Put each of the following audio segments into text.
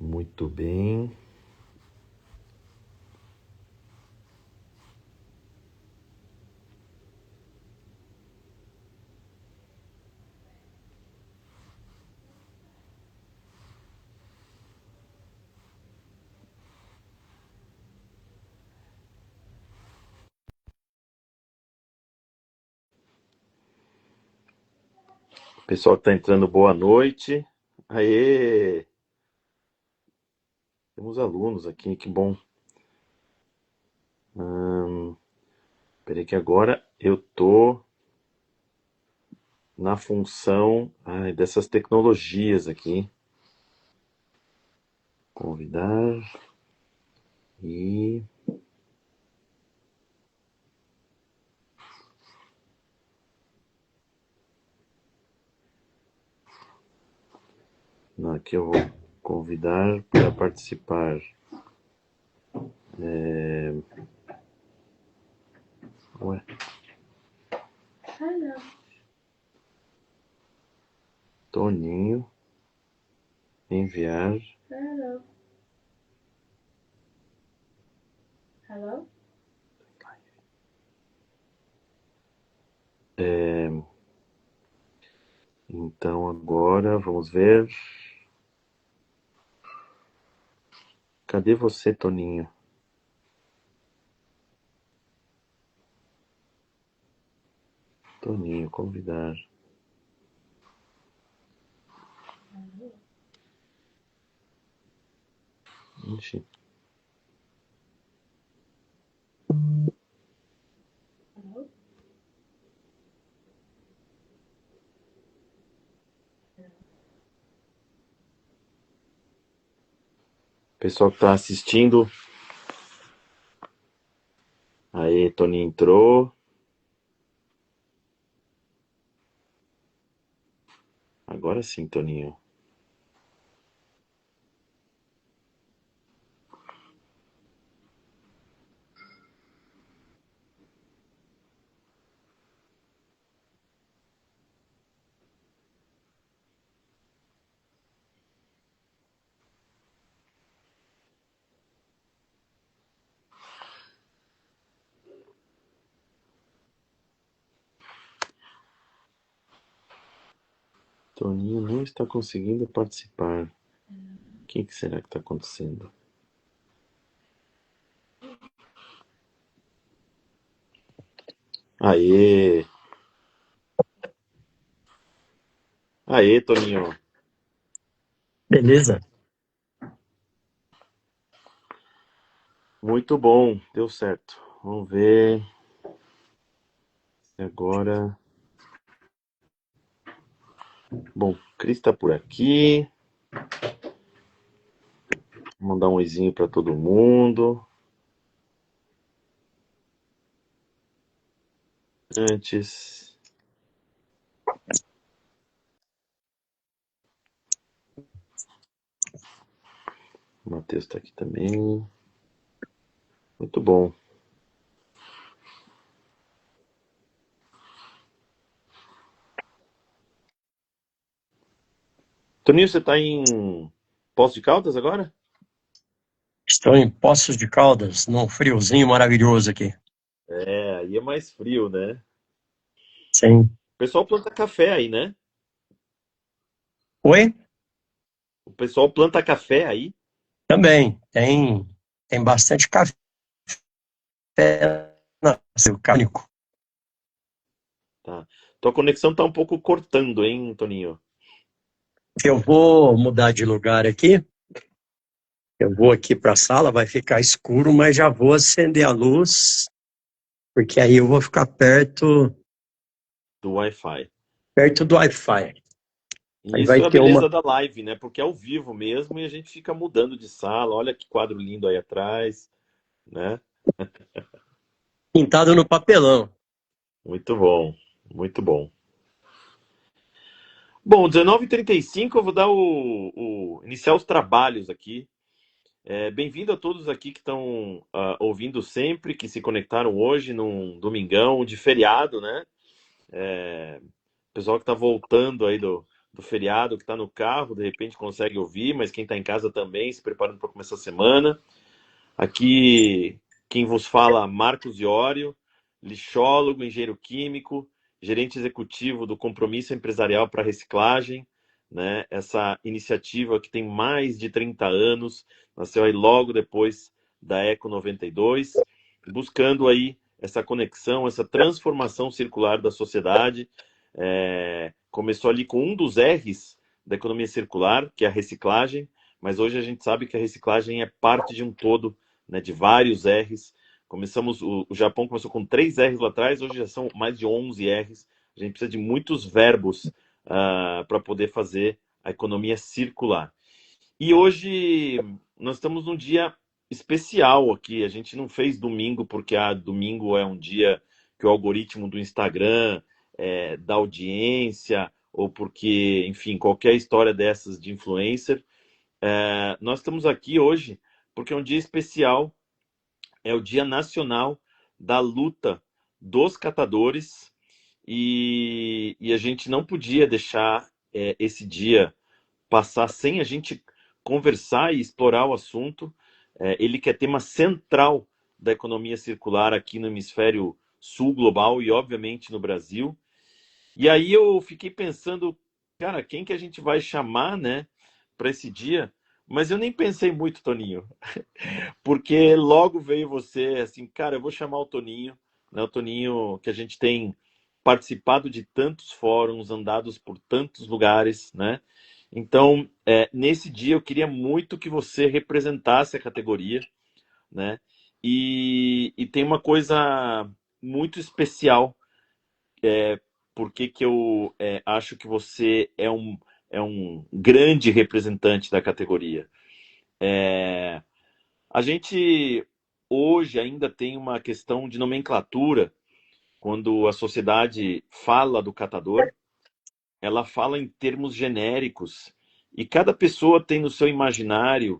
Muito bem. Pessoal que está entrando, boa noite. Aê! Temos alunos aqui, que bom. Peraí que agora eu tô na função dessas tecnologias aqui. Convidar e... Não, aqui eu vou convidar para participar. Ué, Hello. Toninho, enviar. Hello. Hello. Então agora vamos ver. Cadê você, Toninho? Toninho, convidar. Ixi. Hello. Pessoal que está assistindo. Aí, Toninho entrou. Agora sim, Toninho. Toninho não está conseguindo participar. O que será que está acontecendo? Aê! Aê, Toninho. Beleza. Muito bom, deu certo. Vamos ver se agora. Bom, Cris está por aqui. Vou mandar um oizinho para todo mundo. Antes. O Matheus está aqui também. Muito bom. Toninho, você está em Poços de Caldas agora? Estou em Poços de Caldas, num friozinho maravilhoso aqui. É, aí é mais frio, né? Sim. O pessoal planta café aí, né? Oi? O pessoal planta café aí. Também. Tem bastante café no cânico. Tá. Tua conexão tá um pouco cortando, hein, Toninho? Eu vou mudar de lugar aqui. Eu vou aqui para a sala, vai ficar escuro, mas já vou acender a luz, porque aí eu vou ficar Do Wi-Fi. perto do Wi-Fi. Aí vai Isso é a ter uma beleza da live, né? Porque é ao vivo mesmo e a gente fica mudando de sala. Olha que quadro lindo aí atrás, né? pintada no papelão. Muito bom, muito bom. Bom, 19h35 eu vou dar iniciar os trabalhos aqui. Bem-vindo a todos aqui que estão ouvindo sempre, que se conectaram hoje num domingão de feriado, né? Pessoal que está voltando aí do feriado, que está no carro, de repente consegue ouvir, mas quem está em casa também, se preparando para começar a semana. Aqui, quem vos fala, Marcos Iório, lixólogo, engenheiro químico, gerente executivo do Compromisso Empresarial para Reciclagem, né? Essa iniciativa que tem mais de 30 anos, nasceu aí logo depois da Eco 92, buscando aí essa conexão, essa transformação circular da sociedade. Começou ali com um dos R's da economia circular, que é a reciclagem, mas hoje a gente sabe que a reciclagem é parte de um todo, né, de vários R's. O Japão começou com 3 R's lá atrás, hoje já são mais de 11 R's. A gente precisa de muitos verbos para poder fazer a economia circular. E hoje nós estamos num dia especial aqui. A gente não fez domingo porque domingo é um dia que o algoritmo do Instagram dá audiência, ou porque, enfim, qualquer história dessas de influencer. Nós estamos aqui hoje porque é um dia especial, é o Dia Nacional da Luta dos Catadores, e a gente não podia deixar esse dia passar sem a gente conversar e explorar o assunto. Ele que é tema central da economia circular aqui no hemisfério sul global e, obviamente, no Brasil. E aí eu fiquei pensando, cara, quem que a gente vai chamar, né, para esse dia? Mas eu nem pensei muito, Toninho, porque logo veio você, assim, cara, eu vou chamar o Toninho, né, o Toninho que a gente tem participado de tantos fóruns, andados por tantos lugares, né? Então, nesse dia eu queria muito que você representasse a categoria, né? E tem uma coisa muito especial, porque que eu acho que você é um grande representante da categoria. A gente hoje ainda tem uma questão de nomenclatura. Quando a sociedade fala do catador, ela fala em termos genéricos, e cada pessoa tem no seu imaginário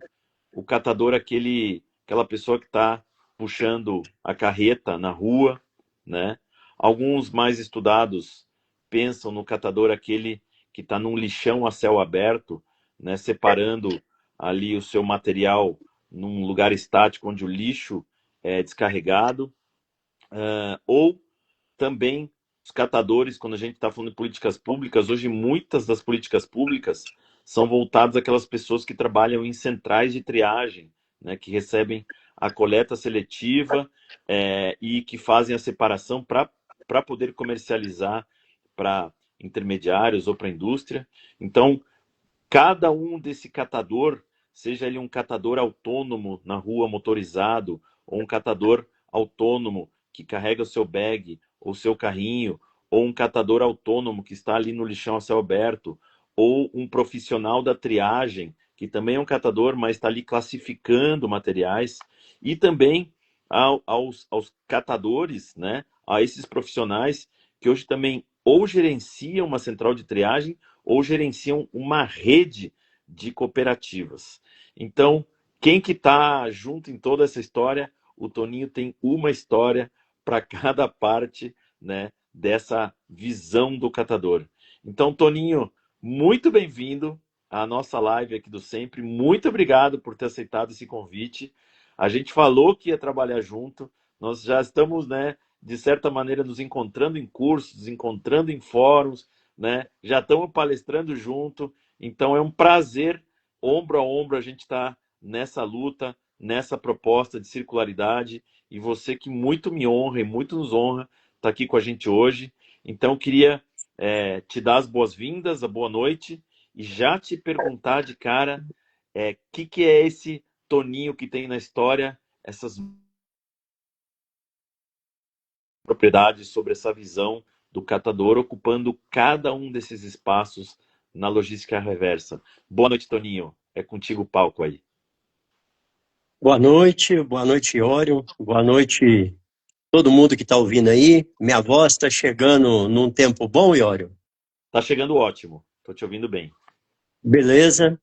o catador, aquela pessoa que está puxando a carreta na rua, né? Alguns mais estudados pensam no catador aquele que está num lixão a céu aberto, né? Separando ali o seu material num lugar estático onde o lixo é descarregado, ou também os catadores, quando a gente está falando de políticas públicas, hoje muitas das políticas públicas são voltadas àquelas pessoas que trabalham em centrais de triagem, né, que recebem a coleta seletiva e que fazem a separação para poder comercializar para intermediários ou para a indústria. Então, cada um desse catador, seja ele um catador autônomo na rua motorizado, ou um catador autônomo que carrega o seu bag ou seu carrinho, ou um catador autônomo que está ali no lixão a céu aberto, ou um profissional da triagem, que também é um catador, mas está ali classificando materiais, e também aos catadores, né, a esses profissionais que hoje também ou gerenciam uma central de triagem ou gerenciam uma rede de cooperativas. Então, quem que está junto em toda essa história? O Toninho tem uma história para cada parte, né, dessa visão do catador. Então, Toninho, muito bem-vindo à nossa live aqui do Sempre. Muito obrigado por ter aceitado esse convite. A gente falou que ia trabalhar junto. Nós já estamos, né, de certa maneira, nos encontrando em cursos, nos encontrando em fóruns, né? Já estamos palestrando junto. Então, é um prazer, ombro a ombro, a gente estar nessa luta, nessa proposta de circularidade. E você que muito me honra e muito nos honra está aqui com a gente hoje. Então, queria te dar as boas-vindas, a boa noite, e já te perguntar de cara que é esse Toninho que tem na história, essas propriedades sobre essa visão do catador ocupando cada um desses espaços na logística reversa. Boa noite, Toninho. É contigo o palco aí. Boa noite, Iório. Boa noite todo mundo que está ouvindo aí. Minha voz está chegando num tempo bom, Iório? Está chegando ótimo. Estou te ouvindo bem. Beleza.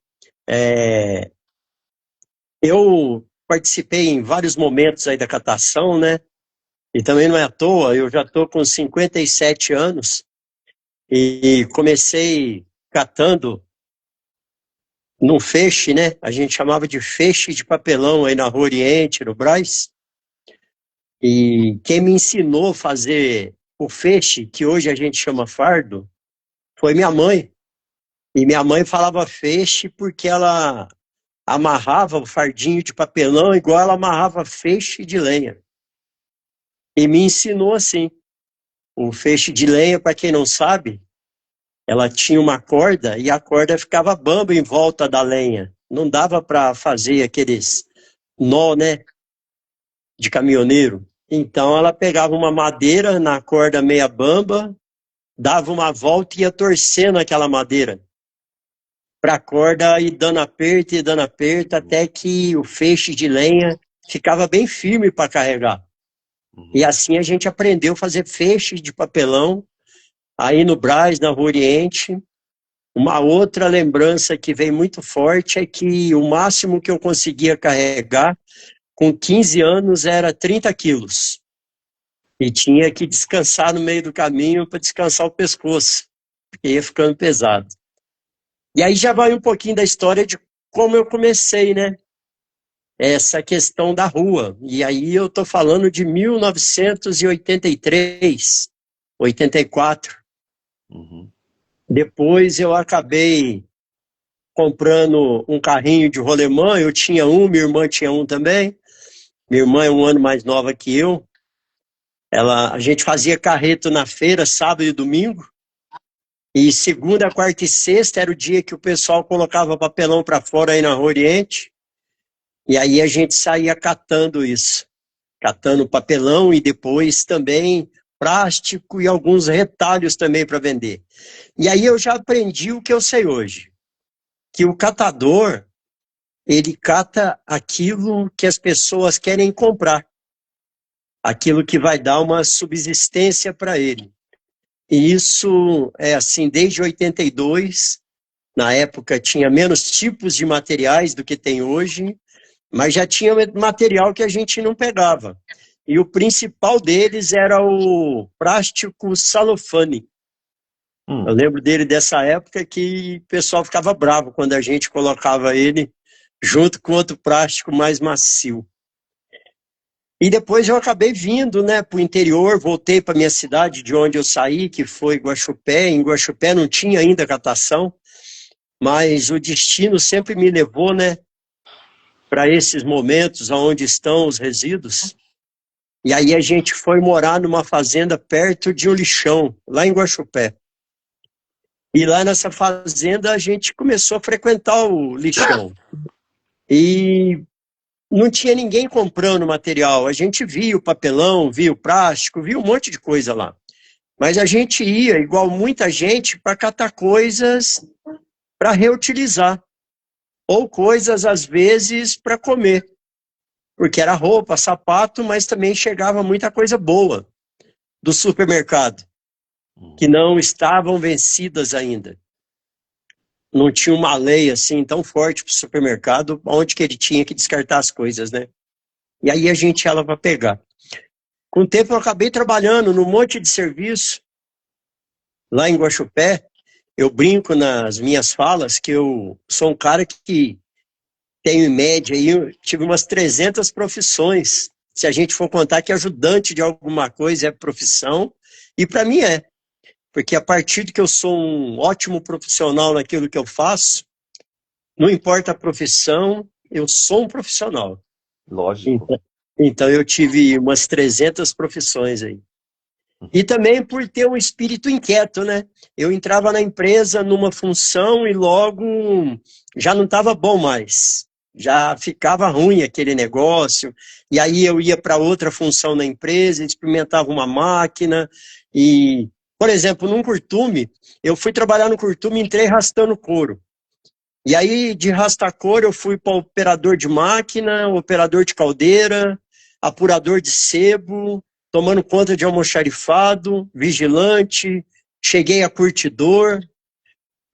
Eu participei em vários momentos aí da catação, né? E também não é à toa, eu já estou com 57 anos e comecei catando num feixe, né? A gente chamava de feixe de papelão aí na Rua Oriente, no Brás. E quem me ensinou a fazer o feixe, que hoje a gente chama fardo, foi minha mãe. E minha mãe falava feixe porque ela amarrava o fardinho de papelão igual ela amarrava feixe de lenha. E me ensinou assim. O feixe de lenha, para quem não sabe, ela tinha uma corda e a corda ficava bamba em volta da lenha. Não dava para fazer aqueles nó, né, de caminhoneiro. Então ela pegava uma madeira na corda meia bamba, dava uma volta e ia torcendo aquela madeira para a corda ir dando aperto, até que o feixe de lenha ficava bem firme para carregar. E assim a gente aprendeu a fazer feixes de papelão, aí no Brás, na Rua Oriente. Uma outra lembrança que vem muito forte é que o máximo que eu conseguia carregar com 15 anos era 30 quilos. E tinha que descansar no meio do caminho para descansar o pescoço, porque ia ficando pesado. E aí já vai um pouquinho da história de como eu comecei, né? Essa questão da rua. E aí eu estou falando de 1983, 84. Uhum. Depois eu acabei comprando um carrinho de rolemã. Eu tinha um, minha irmã tinha um também. Minha irmã é um ano mais nova que eu. A gente fazia carreto na feira, sábado e domingo. E segunda, quarta e sexta era o dia que o pessoal colocava papelão para fora aí na Rua Oriente. E aí a gente saía catando isso. Catando papelão e depois também plástico e alguns retalhos também para vender. E aí eu já aprendi o que eu sei hoje. Que o catador, ele cata aquilo que as pessoas querem comprar. Aquilo que vai dar uma subsistência para ele. E isso é assim desde 82. Na época tinha menos tipos de materiais do que tem hoje, mas já tinha material que a gente não pegava. E o principal deles era o plástico celofane. Eu lembro dele dessa época que o pessoal ficava bravo quando a gente colocava ele junto com outro plástico mais macio. E depois eu acabei vindo, né, para o interior, voltei para minha cidade de onde eu saí, que foi Guaxupé. Em Guaxupé não tinha ainda catação, mas o destino sempre me levou, né, para esses momentos onde estão os resíduos. E aí a gente foi morar numa fazenda perto de um lixão, lá em Guaxupé. E lá nessa fazenda a gente começou a frequentar o lixão. E não tinha ninguém comprando material. A gente via o papelão, via o plástico, via um monte de coisa lá. Mas a gente ia, igual muita gente, para catar coisas para reutilizar. Ou coisas, às vezes, para comer. Porque era roupa, sapato, mas também chegava muita coisa boa do supermercado, que não estavam vencidas ainda. Não tinha uma lei assim tão forte para o supermercado, onde que ele tinha que descartar as coisas, né? E aí a gente ia lá para pegar. Com o tempo eu acabei trabalhando num monte de serviço lá em Guaxupé. Eu brinco nas minhas falas que eu sou um cara que tenho em média aí, eu tive umas 300 profissões. Se a gente for contar que ajudante de alguma coisa é profissão, e para mim é. Porque a partir de que eu sou um ótimo profissional naquilo que eu faço, não importa a profissão, eu sou um profissional. Lógico. Então eu tive umas 300 profissões aí. E também por ter um espírito inquieto, né? Eu entrava na empresa numa função e logo já não estava bom mais. Já ficava ruim aquele negócio. E aí eu ia para outra função na empresa, experimentava uma máquina. E, por exemplo, num curtume, eu fui trabalhar no curtume e entrei rastando couro. E aí, de rastar couro, eu fui para operador de máquina, operador de caldeira, apurador de sebo, tomando conta de almoxarifado, vigilante, cheguei a curtidor,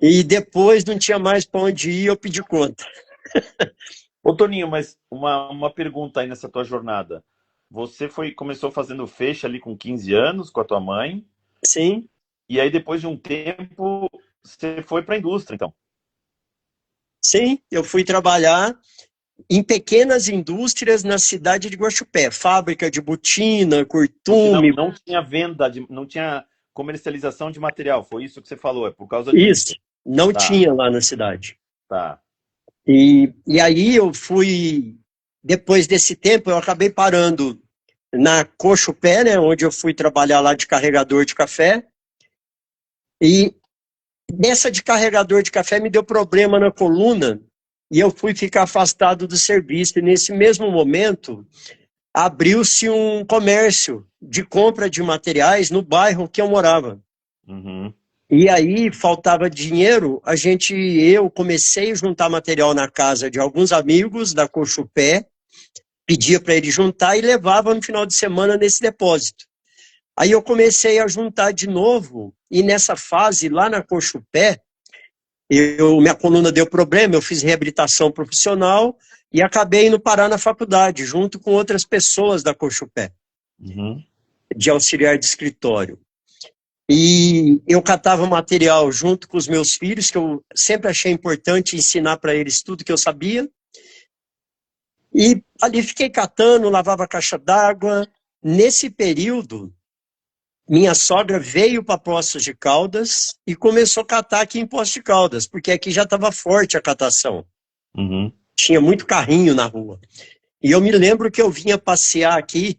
e depois não tinha mais para onde ir, eu pedi conta. Ô, Toninho, mas uma pergunta aí nessa tua jornada. Você começou fazendo feixe ali com 15 anos com a tua mãe, Sim, e aí depois de um tempo você foi para a indústria, então. Sim, eu fui trabalhar em pequenas indústrias na cidade de Guaxupé, fábrica de botina, Porque curtume, não tinha venda, não tinha comercialização de material. Foi isso que você falou, é por causa isso, disso. não Tá, tinha lá na cidade. tá. E aí eu fui, depois desse tempo, eu acabei parando na Cochupé, né, onde eu fui trabalhar lá de carregador de café, e nessa de carregador de café me deu problema na coluna, e eu fui ficar afastado do serviço, e nesse mesmo momento abriu-se um comércio de compra de materiais no bairro que eu morava. Uhum. E aí faltava dinheiro, eu comecei a juntar material na casa de alguns amigos da Cochupé, pedia para ele juntar e levava no final de semana nesse depósito. Aí eu comecei a juntar de novo, e nessa fase, lá na Cochupé, minha coluna deu problema, eu fiz reabilitação profissional e acabei indo parar na faculdade, junto com outras pessoas da Cochupé, Uhum. de auxiliar de escritório. E eu catava material junto com os meus filhos, que eu sempre achei importante ensinar para eles tudo que eu sabia. E ali fiquei catando, lavava caixa d'água. Nesse período, minha sogra veio para Poços de Caldas e começou a catar aqui em Poços de Caldas, porque aqui já estava forte a catação. Uhum. Tinha muito carrinho na rua. E eu me lembro que eu vinha passear aqui,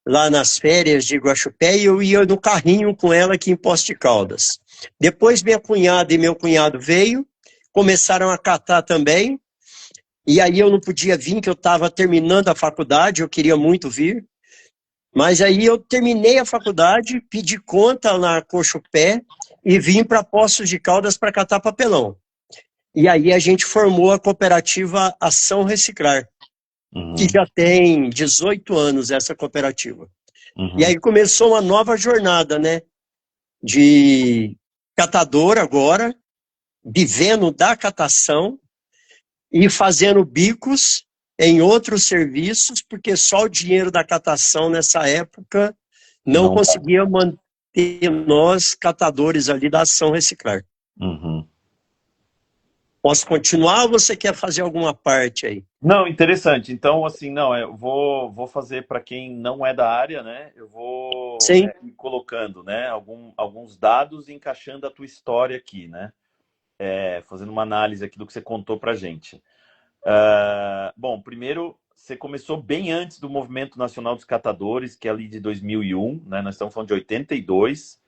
lá nas férias de Guaxupé, e eu ia no carrinho com ela aqui em Poços de Caldas. Depois minha cunhada e meu cunhado veio, começaram a catar também, e aí eu não podia vir, que eu estava terminando a faculdade, eu queria muito vir. Mas aí eu terminei a faculdade, pedi conta na Cochupé e vim para Poços de Caldas para catar papelão. E aí a gente formou a cooperativa Ação Reciclar, que Uhum. já tem 18 anos essa cooperativa. E Uhum. aí começou uma nova jornada, né? De catador agora, vivendo da catação e fazendo bicos em outros serviços, porque só o dinheiro da catação nessa época não Não. conseguia manter nós, catadores ali da Ação Reciclar. Uhum. Posso continuar ou você quer fazer alguma parte aí? Não, interessante. Então, assim, não, eu vou fazer para quem não é da área, né? Eu vou Sim, ir colocando, né, alguns dados e encaixando a tua história aqui, né? Fazendo uma análise aqui do que você contou para gente. Bom, primeiro, você começou bem antes do Movimento Nacional dos Catadores, que é ali de 2001, né? Nós estamos falando de 82.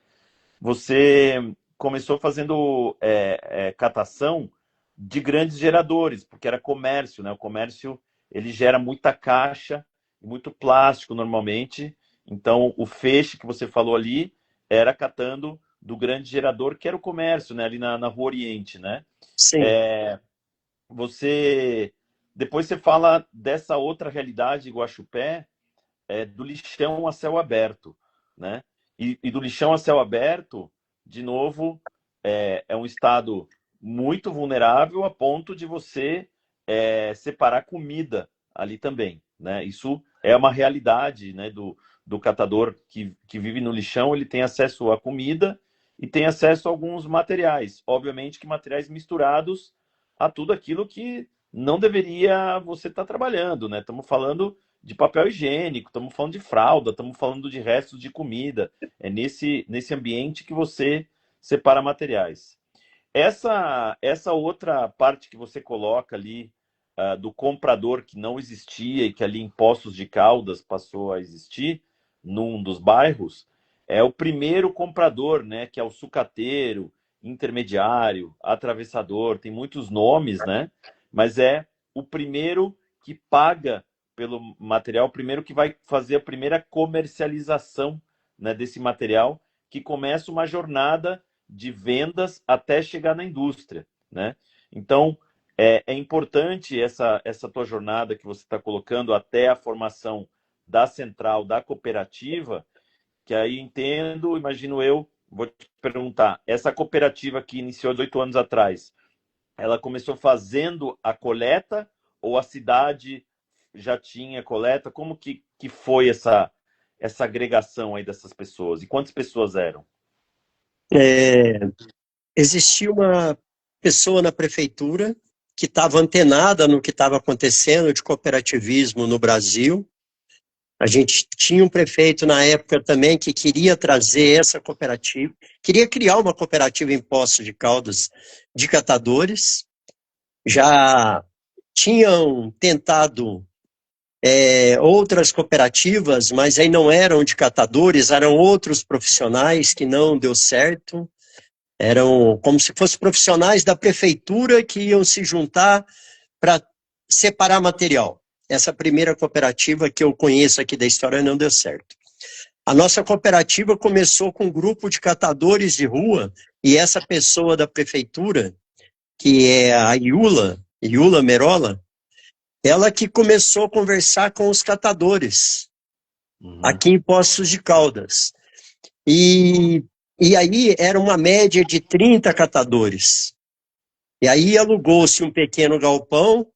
Você começou fazendo catação de grandes geradores, porque era comércio, né? O comércio, ele gera muita caixa, muito plástico normalmente. Então, o feixe que você falou ali era catando do grande gerador, que era o comércio, né? Ali na Rua Oriente, né? sim, É, você depois você fala dessa outra realidade de Guaxupé, do lixão a céu aberto, né? E do lixão a céu aberto, de novo, é um estado muito vulnerável a ponto de você separar comida ali também, né? Isso é uma realidade, né, do catador que vive no lixão, ele tem acesso à comida e tem acesso a alguns materiais. Obviamente que materiais misturados a tudo aquilo que não deveria você estar trabalhando, né? Estamos falando de papel higiênico, estamos falando de fralda, estamos falando de restos de comida. É nesse ambiente que você separa materiais. Essa outra parte que você coloca ali, do comprador que não existia e que ali em Poços de Caldas passou a existir, num dos bairros, é o primeiro comprador, né? Que é o sucateiro, intermediário, atravessador, tem muitos nomes, né? Mas é o primeiro que paga pelo material, o primeiro que vai fazer a primeira comercialização, né, desse material, que começa uma jornada de vendas até chegar na indústria, né? Então, é importante essa tua jornada que você está colocando até a formação da central, da cooperativa, que aí entendo, imagino eu, vou te perguntar, essa cooperativa que iniciou 18 anos atrás, ela começou fazendo a coleta ou a cidade já tinha coleta? Como que foi essa agregação aí dessas pessoas? E quantas pessoas eram? é, existia uma pessoa na prefeitura que estava antenada no que estava acontecendo de cooperativismo no Brasil. A gente tinha um prefeito na época também que queria trazer essa cooperativa, queria criar uma cooperativa em Poços de Caldas de catadores. Já tinham tentado outras cooperativas, mas aí não eram de catadores, eram outros profissionais que não deu certo. Eram como se fossem profissionais da prefeitura que iam se juntar para separar material. Essa primeira cooperativa que eu conheço aqui da história não deu certo. A nossa cooperativa começou com um grupo de catadores de rua, e essa pessoa da prefeitura, que é a Iula Merola, ela que começou a conversar com os catadores, aqui em Poços de Caldas. E aí era uma média de 30 catadores. E aí alugou-se um pequeno galpão,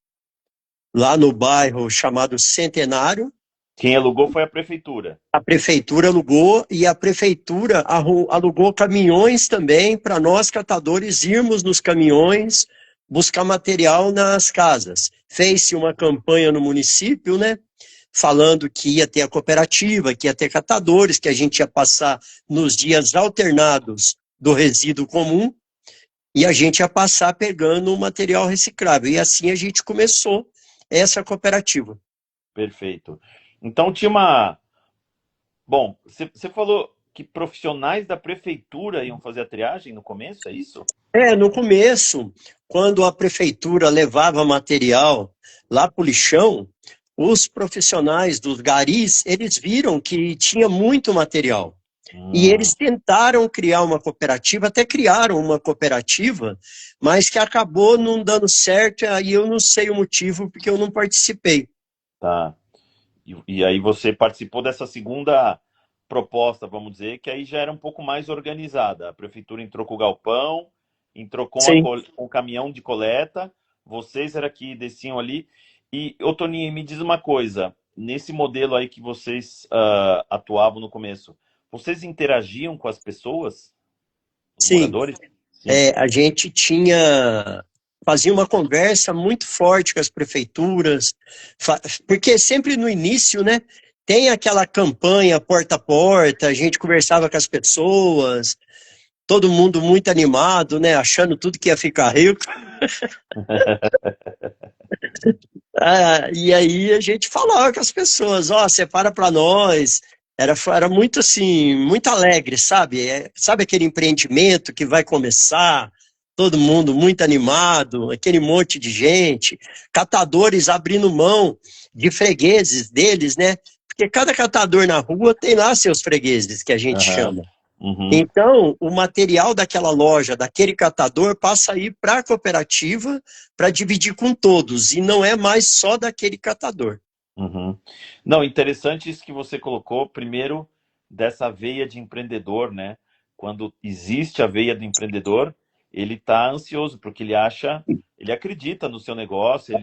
lá no bairro chamado Centenário. Quem alugou foi a prefeitura. A prefeitura alugou, e a prefeitura alugou caminhões também para nós, catadores, irmos nos caminhões buscar material nas casas. Fez-se uma campanha no município, né, falando que ia ter a cooperativa, que ia ter catadores, que a gente ia passar nos dias alternados do resíduo comum, e a gente ia passar pegando o material reciclável. E assim a gente começou essa cooperativa. Perfeito. Então tinha uma... Bom, você falou que profissionais da prefeitura iam fazer a triagem no começo, é isso? No começo, quando a prefeitura levava material lá para o lixão, os profissionais dos garis, eles viram que tinha muito material. E eles tentaram criar uma cooperativa, até criaram uma cooperativa, mas que acabou não dando certo, aí eu não sei o motivo, porque eu não participei. Tá. E aí você participou dessa segunda proposta, vamos dizer, que aí já era um pouco mais organizada. A prefeitura entrou com o galpão, entrou com o caminhão de coleta, vocês era que desciam ali. E, ô Toninho, me diz uma coisa, nesse modelo aí que vocês atuavam no começo, vocês interagiam com as pessoas, os moradores? Sim. A gente fazia uma conversa muito forte com as prefeituras, porque sempre no início, né, tem aquela campanha porta a porta, a gente conversava com as pessoas, todo mundo muito animado, né, achando tudo que ia ficar rico. E aí a gente falava com as pessoas, separa para nós. Era muito assim, muito alegre, sabe? Sabe aquele empreendimento que vai começar, todo mundo muito animado, aquele monte de gente, catadores abrindo mão de fregueses deles, né? Porque cada catador na rua tem lá seus fregueses, que a gente chama. Então, o material daquela loja, daquele catador, passa a ir para a cooperativa para dividir com todos, e não é mais só daquele catador. Não, interessante isso que você colocou, primeiro, dessa veia de empreendedor, né? Quando existe a veia do empreendedor, ele está ansioso, porque ele acredita no seu negócio,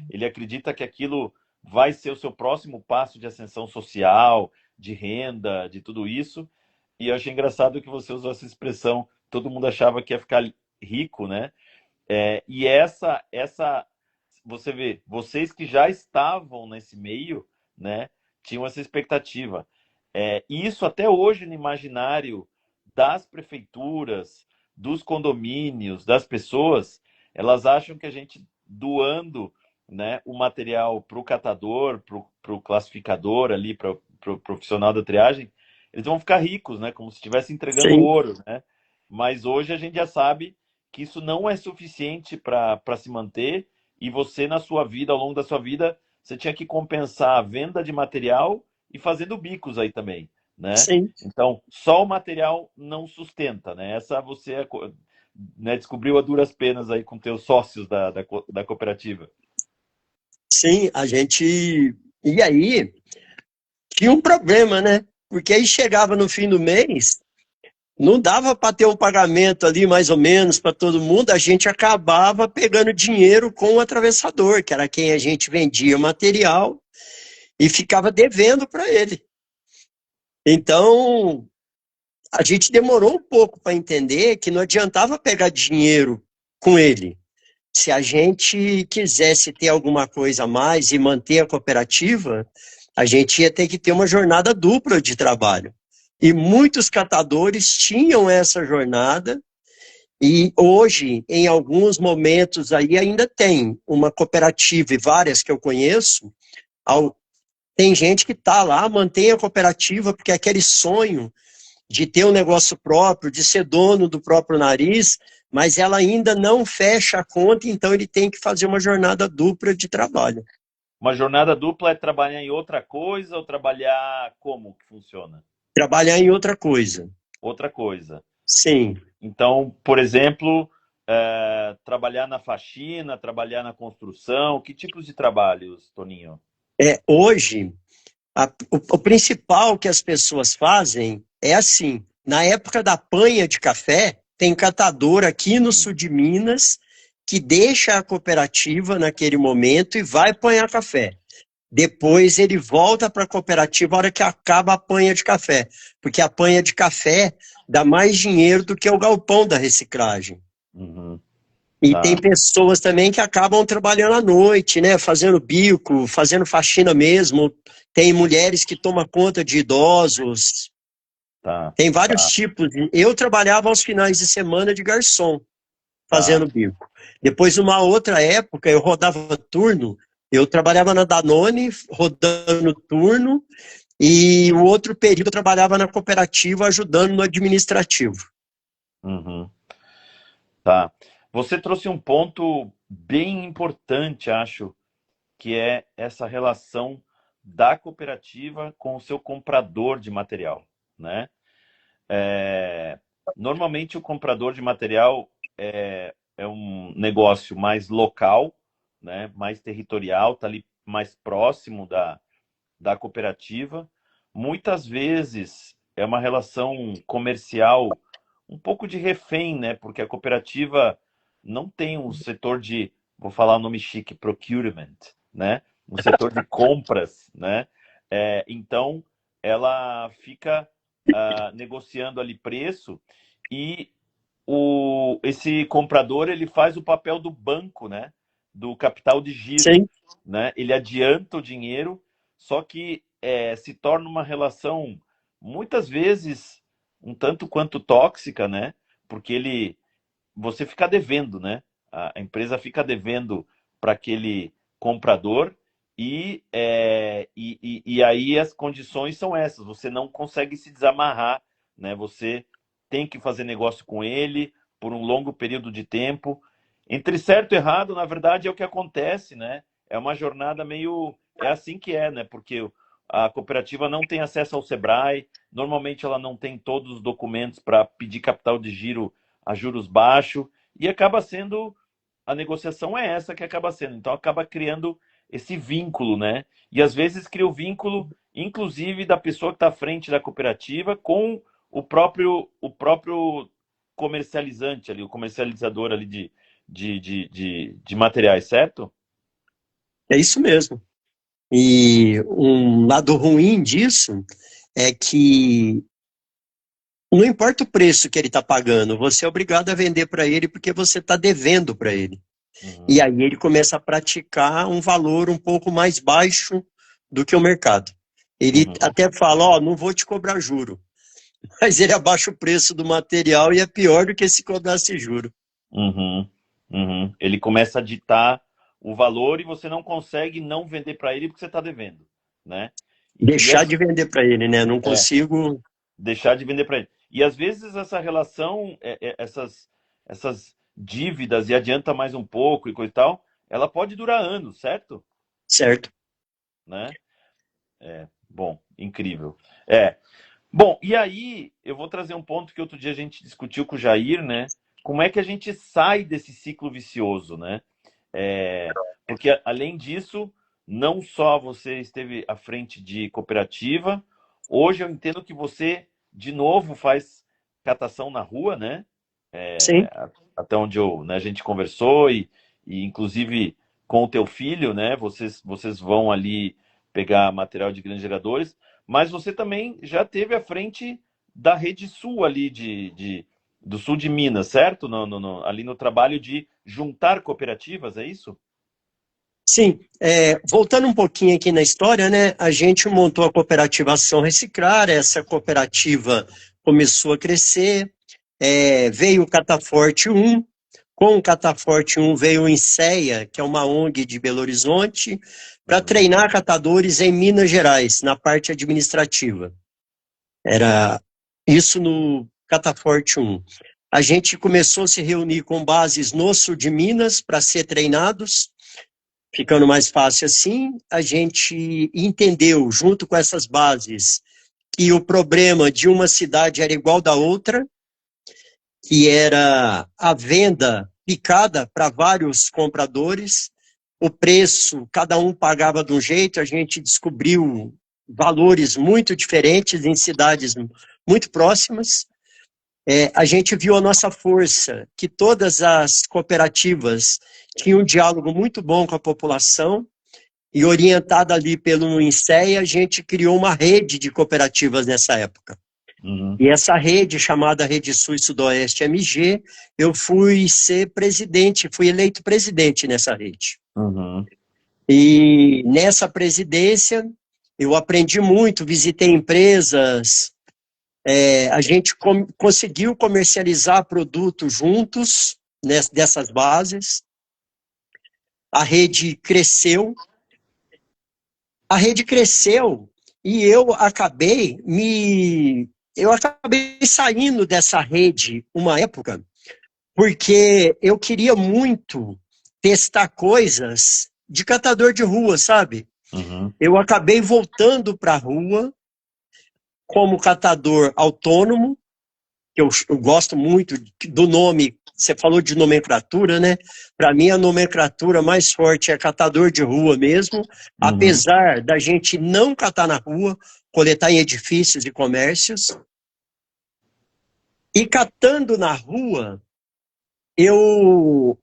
ele acredita que aquilo vai ser o seu próximo passo de ascensão social, de renda, de tudo isso. E eu achei engraçado que você usou essa expressão, todo mundo achava que ia ficar rico, né? E você vê, vocês que já estavam nesse meio, né, tinham essa expectativa. E isso até hoje no imaginário das prefeituras, dos condomínios, das pessoas, elas acham que a gente doando, né, o material para o catador, para o classificador ali, para o profissional da triagem, eles vão ficar ricos, né, como se estivesse entregando ouro, né? Mas hoje a gente já sabe que isso não é suficiente para se manter, e você, na sua vida, ao longo da sua vida, você tinha que compensar a venda de material e fazendo bicos aí também, né? Sim. Então, só o material não sustenta, né? Essa você, né, descobriu a duras penas aí com teus sócios da cooperativa. Sim, a gente... E aí, tinha um problema, né? Porque aí chegava no fim do mês, não dava para ter um pagamento ali mais ou menos para todo mundo, a gente acabava pegando dinheiro com o atravessador, que era quem a gente vendia material, e ficava devendo para ele. Então, A gente demorou um pouco para entender que não adiantava pegar dinheiro com ele. Se a gente quisesse ter alguma coisa a mais e manter a cooperativa, a gente ia ter que ter uma jornada dupla de trabalho. E muitos catadores tinham essa jornada, e hoje, em alguns momentos aí, ainda tem uma cooperativa, e várias que eu conheço, tem gente que está lá, mantém a cooperativa, porque é aquele sonho de ter um negócio próprio, de ser dono do próprio nariz, mas ela ainda não fecha a conta, então ele tem que fazer uma jornada dupla de trabalho. Uma jornada dupla é trabalhar em outra coisa ou trabalhar como que funciona? Trabalhar em outra coisa. Outra coisa. Sim. Então, por exemplo, trabalhar na faxina, trabalhar na construção, que tipos de trabalhos, Toninho? Hoje, o principal que as pessoas fazem é assim, na época da panha de café, tem catador aqui no sul de Minas que deixa a cooperativa naquele momento e vai apanhar café. Depois ele volta para a cooperativa na hora que acaba a panha de café, porque a panha de café dá mais dinheiro do que o galpão da reciclagem. Uhum. E Tá, tem pessoas também que acabam trabalhando à noite, né? Fazendo bico, fazendo faxina mesmo. Tem mulheres que tomam conta de idosos. tá, Tem vários tá, tipos. Eu trabalhava aos finais de semana de garçom, tá. fazendo bico. Depois, numa outra época, eu rodava turno. Eu trabalhava na Danone, rodando turno. E o outro período eu trabalhava na cooperativa, ajudando no administrativo. Uhum. Tá. Você trouxe um ponto bem importante, acho, que é essa relação da cooperativa com o seu comprador de material, né? É, Normalmente o comprador de material é um negócio mais local, né? Mais territorial, tá ali mais próximo da cooperativa. Muitas vezes é uma relação comercial um pouco de refém, né? Porque a cooperativa não tem um setor de, vou falar o nome chique, procurement, né? Um setor de compras, né? Então, ela fica negociando ali preço e esse comprador ele faz o papel do banco, né? Do capital de giro, Sim, né? Ele adianta o dinheiro, só que se torna uma relação muitas vezes um tanto quanto tóxica, né? Porque você fica devendo, né? A empresa fica devendo para aquele comprador e aí as condições são essas. Você não consegue se desamarrar, né? Você tem que fazer negócio com ele por um longo período de tempo. Entre certo e errado, na verdade, é o que acontece, né? É uma jornada meio. É assim que é, né? Porque a cooperativa não tem acesso ao Sebrae, normalmente ela não tem todos os documentos para pedir capital de giro a juros baixos, e acaba sendo. A negociação é essa que acaba sendo. Então acaba criando esse vínculo, né? E às vezes cria o vínculo, inclusive, da pessoa que está à frente da cooperativa com o próprio comercializante ali, o comercializador ali de materiais, certo? é isso mesmo. E um lado ruim disso é que não importa o preço que ele está pagando, você é obrigado a vender para ele porque você está devendo para ele. E Uhum, aí ele começa a praticar um valor um pouco mais baixo do que o mercado. Ele uhum, até fala, ó, não vou te cobrar juro, mas ele abaixa o preço do material e é pior do que se cobrasse juro. uhum, uhum. Ele começa a ditar o valor e você não consegue não vender para ele porque você está devendo, né? E Deixar essa, de vender para ele, né? Não é, consigo. deixar de vender para ele. E às vezes essa relação, essas dívidas e adianta mais um pouco e coisa e tal, ela pode durar anos, certo? Certo. Né? Bom, incrível. É. Bom, e aí eu vou trazer um ponto que outro dia a gente discutiu com o Jair, né? Como é que a gente sai desse ciclo vicioso, né? Porque além disso, não só você esteve à frente de cooperativa, hoje eu entendo que você de novo faz catação na rua, né? Sim. Até onde né, a gente conversou e inclusive com o teu filho, né? Vocês vão ali pegar material de grandes geradores, mas você também já teve à frente da Rede Sul ali do sul de Minas, certo? Ali no trabalho de juntar cooperativas, é isso? Sim, voltando um pouquinho aqui na história, né? A gente montou a cooperativa Ação Reciclar, essa cooperativa começou a crescer, veio o Cataforte 1, com o Cataforte 1 veio o INSEA, que é uma ONG de Belo Horizonte, para treinar catadores em Minas Gerais, na parte administrativa. Era isso no Cataforte 1. A gente começou a se reunir com bases no sul de Minas para ser treinados, ficando mais fácil assim. A gente entendeu, junto com essas bases, que o problema de uma cidade era igual da outra, que era a venda picada para vários compradores, o preço, cada um pagava de um jeito, a gente descobriu valores muito diferentes em cidades muito próximas. A gente viu a nossa força, que todas as cooperativas tinham um diálogo muito bom com a população, e orientada ali pelo INSEA, a gente criou uma rede de cooperativas nessa época. Uhum. E essa rede, chamada Rede Sul e Sudoeste MG, eu fui ser presidente, fui eleito presidente nessa rede. Uhum. E nessa presidência, eu aprendi muito, visitei empresas, a gente conseguiu comercializar produtos juntos, dessas bases. A rede cresceu. E eu acabei saindo dessa rede uma época, porque eu queria muito testar coisas de catador de rua, sabe? Uhum. Eu acabei voltando para a rua como catador autônomo, que eu gosto muito do nome. Você falou de nomenclatura, né? Para mim, a nomenclatura mais forte é catador de rua mesmo, apesar da gente não catar na rua, coletar em edifícios e comércios. E catando na rua, eu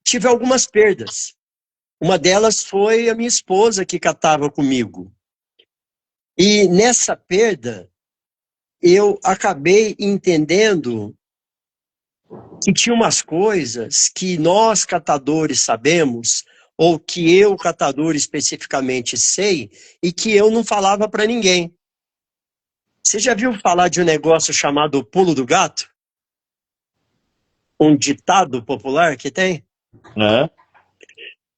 tive algumas perdas. Uma delas foi a minha esposa que catava comigo. E nessa perda, eu acabei entendendo que tinha umas coisas que nós catadores sabemos, ou que eu, catador especificamente, sei, e que eu não falava para ninguém. Você já viu falar de um negócio chamado pulo do gato? Um ditado popular que tem? É?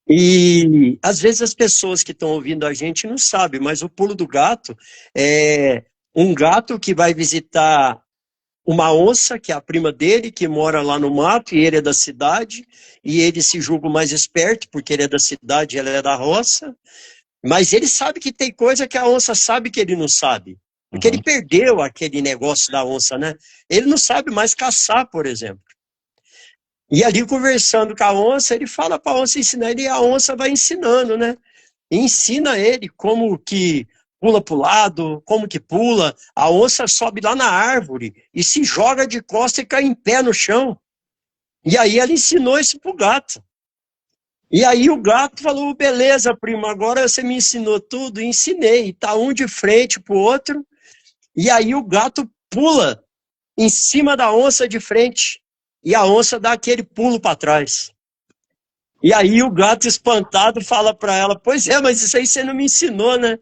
E às vezes as pessoas que estão ouvindo a gente não sabem, mas o pulo do gato é um gato que vai visitar uma onça, que é a prima dele, que mora lá no mato, e ele é da cidade, e ele se julga o mais esperto, porque ele é da cidade e ela é da roça, mas ele sabe que tem coisa que a onça sabe que ele não sabe, porque ele perdeu aquele negócio da onça, né? Ele não sabe mais caçar, por exemplo. E ali, conversando com a onça, ele fala para a onça ensinar ele, e a onça vai ensinando, né? E ensina ele como que pula para o lado, como que pula. A onça sobe lá na árvore e se joga de costas e cai em pé no chão. E aí ela ensinou isso pro gato. E aí o gato falou, beleza, primo, agora você me ensinou tudo, e ensinei. E tá um de frente pro outro. E aí o gato pula em cima da onça de frente. E a onça dá aquele pulo para trás. E aí o gato espantado fala para ela, pois é, mas isso aí você não me ensinou, né?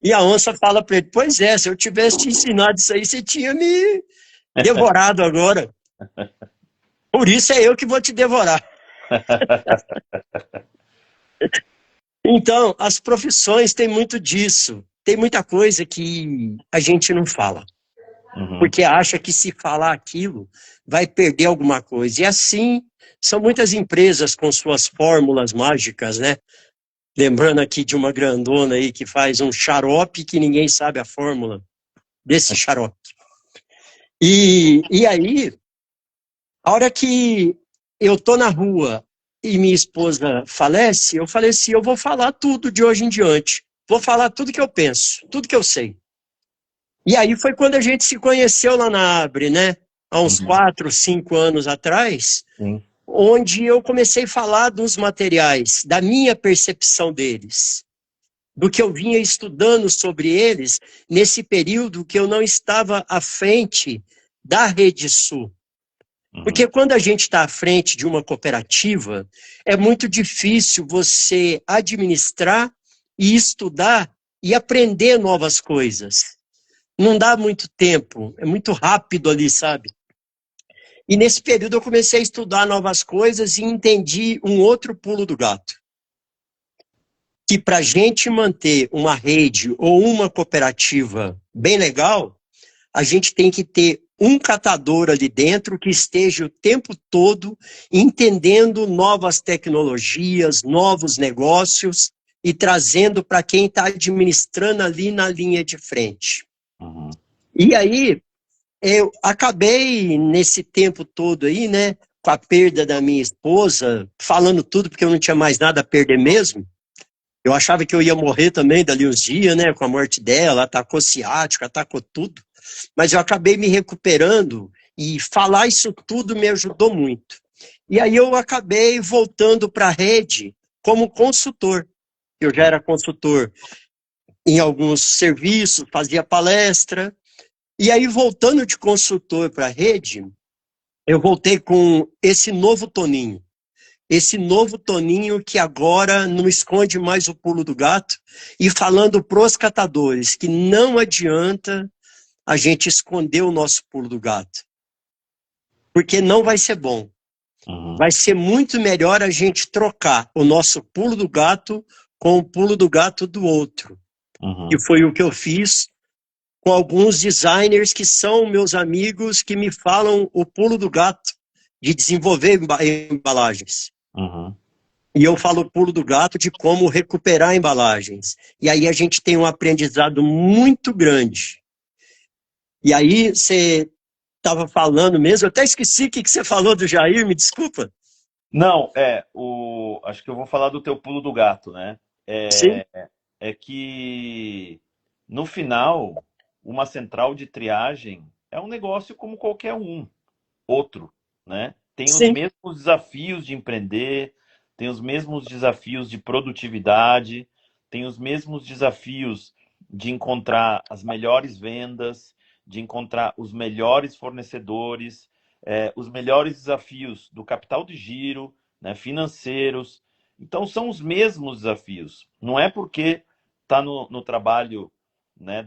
E a onça fala para ele, pois é, se eu tivesse te ensinado isso aí, você tinha me devorado agora. Por isso é eu que vou te devorar. Então, as profissões têm muito disso. Tem muita coisa que a gente não fala. Porque acha que se falar aquilo, vai perder alguma coisa. E assim, são muitas empresas com suas fórmulas mágicas, né? Lembrando aqui de uma grandona aí que faz um xarope que ninguém sabe a fórmula desse xarope. E aí, a hora que eu tô na rua e minha esposa falece, eu falei assim, eu vou falar tudo de hoje em diante. Vou falar tudo que eu penso, tudo que eu sei. E aí foi quando a gente se conheceu lá na Abre, né? Há uns 4, 5 anos atrás. Sim. Onde eu comecei a falar dos materiais, da minha percepção deles. do que eu vinha estudando sobre eles nesse período que eu não estava à frente da Rede Sul. Porque quando a gente está à frente de uma cooperativa, é muito difícil você administrar e estudar e aprender novas coisas. Não dá muito tempo, é muito rápido ali, sabe? E nesse período eu comecei a estudar novas coisas e entendi um outro pulo do gato. Que para a gente manter uma rede ou uma cooperativa bem legal, a gente tem que ter um catador ali dentro que esteja o tempo todo entendendo novas tecnologias, novos negócios e trazendo para quem está administrando ali na linha de frente. Uhum. E aí, eu acabei nesse tempo todo aí, né, com a perda da minha esposa, falando tudo porque eu não tinha mais nada a perder mesmo. Eu achava que eu ia morrer também dali uns dias, né, com a morte dela, atacou ciática, atacou tudo. Mas eu acabei me recuperando e falar isso tudo me ajudou muito. E aí eu acabei voltando para a rede como consultor. Eu já era consultor em alguns serviços, fazia palestra. E aí, voltando de consultor para a rede, eu voltei com esse novo Toninho. Esse novo Toninho que agora não esconde mais o pulo do gato e falando para os catadores que não adianta a gente esconder o nosso pulo do gato. Porque não vai ser bom. Uhum. Vai ser muito melhor a gente trocar o nosso pulo do gato com o pulo do gato do outro. Uhum. Que foi o que eu fiz com alguns designers que são meus amigos que me falam o pulo do gato de desenvolver embalagens. Uhum. E eu falo o pulo do gato de como recuperar embalagens. E aí a gente tem um aprendizado muito grande. E aí você estava falando mesmo, eu até esqueci o que você falou do Jair, me desculpa. Não, acho que eu vou falar do teu pulo do gato, né? Sim, É que no final, uma central de triagem é um negócio como qualquer outro, né? Tem os sim, mesmos desafios de empreender, tem os mesmos desafios de produtividade, tem os mesmos desafios de encontrar as melhores vendas, de encontrar os melhores fornecedores, os melhores desafios do capital de giro, né, financeiros. Então, são os mesmos desafios. Não é porque está no trabalho, né,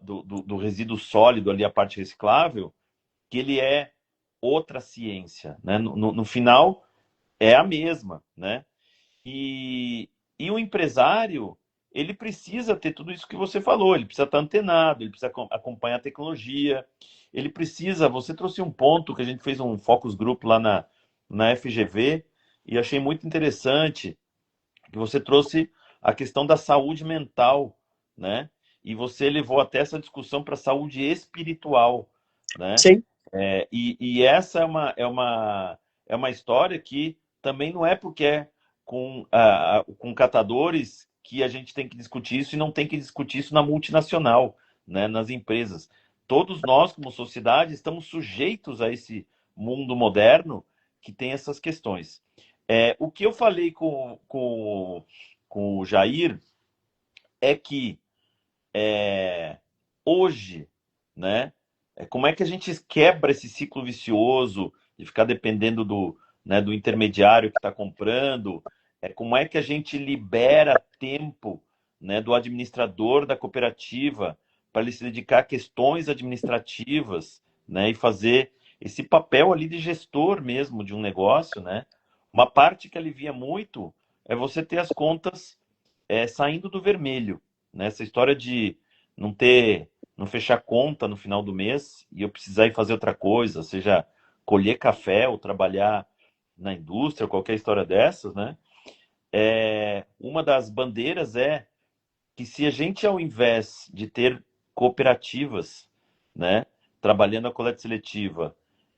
do resíduo sólido ali, a parte reciclável, que ele é outra ciência, né? No final é a mesma, né? E o empresário, ele precisa ter tudo isso que você falou, ele precisa estar antenado, ele precisa acompanhar a tecnologia, ele precisa, você trouxe um ponto que a gente fez um focus group lá na FGV, e achei muito interessante que você trouxe a questão da saúde mental, né? E você levou até essa discussão para a saúde espiritual, né? sim, E essa é uma história que também não é porque é com catadores que a gente tem que discutir isso e não tem que discutir isso na multinacional, né, nas empresas. Todos nós, como sociedade, estamos sujeitos a esse mundo moderno que tem essas questões. O que eu falei com o Jair é que hoje, né? Como é que a gente quebra esse ciclo vicioso de ficar dependendo do intermediário que está comprando? Como é que a gente libera tempo, né, do administrador da cooperativa para ele se dedicar a questões administrativas, né, e fazer esse papel ali de gestor mesmo de um negócio, né? Uma parte que alivia muito é você ter as contas saindo do vermelho, né? Essa história de não fechar conta no final do mês e eu precisar ir fazer outra coisa, seja colher café ou trabalhar na indústria, qualquer história dessas, né? Uma das bandeiras é que se a gente, ao invés de ter cooperativas, né, trabalhando a coleta seletiva,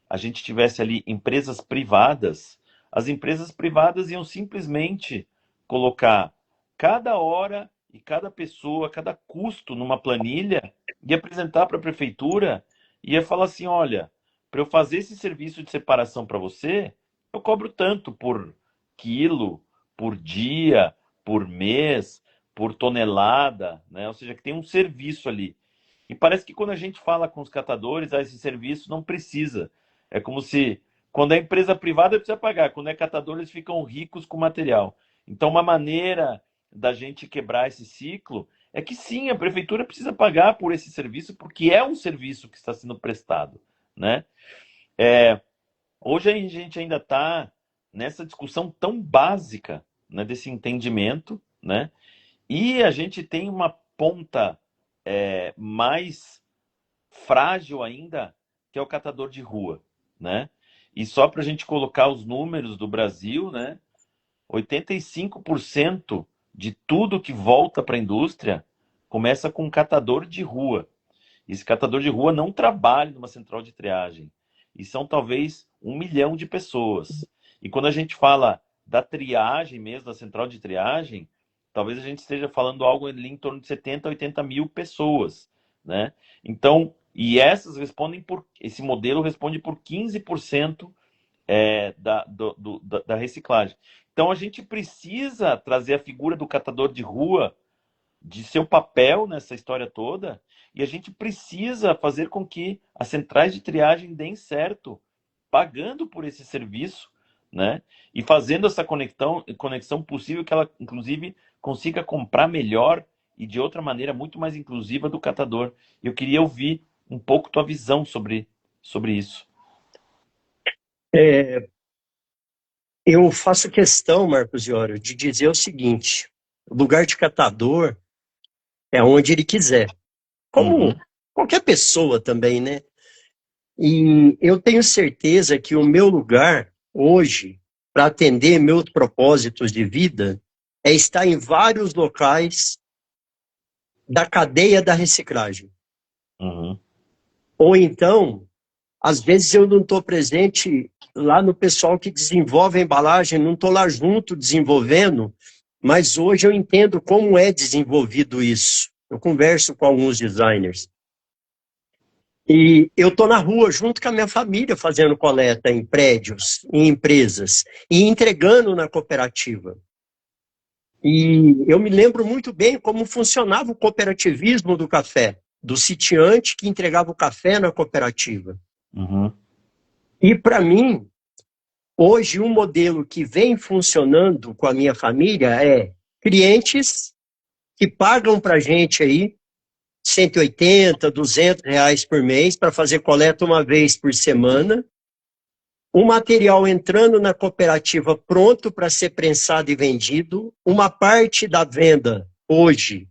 a gente tivesse ali empresas privadas, as empresas privadas iam simplesmente colocar cada hora e cada pessoa, cada custo numa planilha e apresentar para a prefeitura e ia falar assim, olha, para eu fazer esse serviço de separação para você, eu cobro tanto por quilo, por dia, por mês, por tonelada, né? Ou seja, que tem um serviço ali. E parece que quando a gente fala com os catadores, esse serviço não precisa. É como se, quando é empresa privada, precisa pagar. Quando é catador, eles ficam ricos com material. Então, uma maneira da gente quebrar esse ciclo é que sim, a prefeitura precisa pagar por esse serviço, porque é um serviço que está sendo prestado, né? Hoje a gente ainda está nessa discussão tão básica, né, desse entendimento, né? E a gente tem uma ponta mais frágil ainda, que é o catador de rua, né? E só para a gente colocar os números do Brasil, né? 85% de tudo que volta para a indústria começa com um catador de rua. Esse catador de rua não trabalha numa central de triagem. E são talvez 1 milhão de pessoas. E quando a gente fala da triagem mesmo, da central de triagem, talvez a gente esteja falando algo ali em torno de 70, 80 mil pessoas, né? Então, e esse modelo responde por 15% da reciclagem. Então, a gente precisa trazer a figura do catador de rua, de seu papel nessa história toda, e a gente precisa fazer com que as centrais de triagem deem certo, pagando por esse serviço, né? E fazendo essa conexão possível que ela, inclusive, consiga comprar melhor e de outra maneira muito mais inclusiva do catador. Eu queria ouvir um pouco tua visão sobre isso. Eu faço questão, Marcos Iório, de dizer o seguinte: o lugar de catador é onde ele quiser. Como qualquer pessoa também, né? E eu tenho certeza que o meu lugar, hoje, para atender meus propósitos de vida, é estar em vários locais da cadeia da reciclagem. Ou então, às vezes eu não estou presente lá no pessoal que desenvolve a embalagem, não estou lá junto desenvolvendo, mas hoje eu entendo como é desenvolvido isso. Eu converso com alguns designers. E eu estou na rua junto com a minha família fazendo coleta em prédios, em empresas, e entregando na cooperativa. E eu me lembro muito bem como funcionava o cooperativismo do café, do sitiante que entregava o café na cooperativa. E para mim, hoje um modelo que vem funcionando com a minha família é clientes que pagam para a gente aí 180, 200 reais por mês para fazer coleta uma vez por semana, o material entrando na cooperativa pronto para ser prensado e vendido, uma parte da venda hoje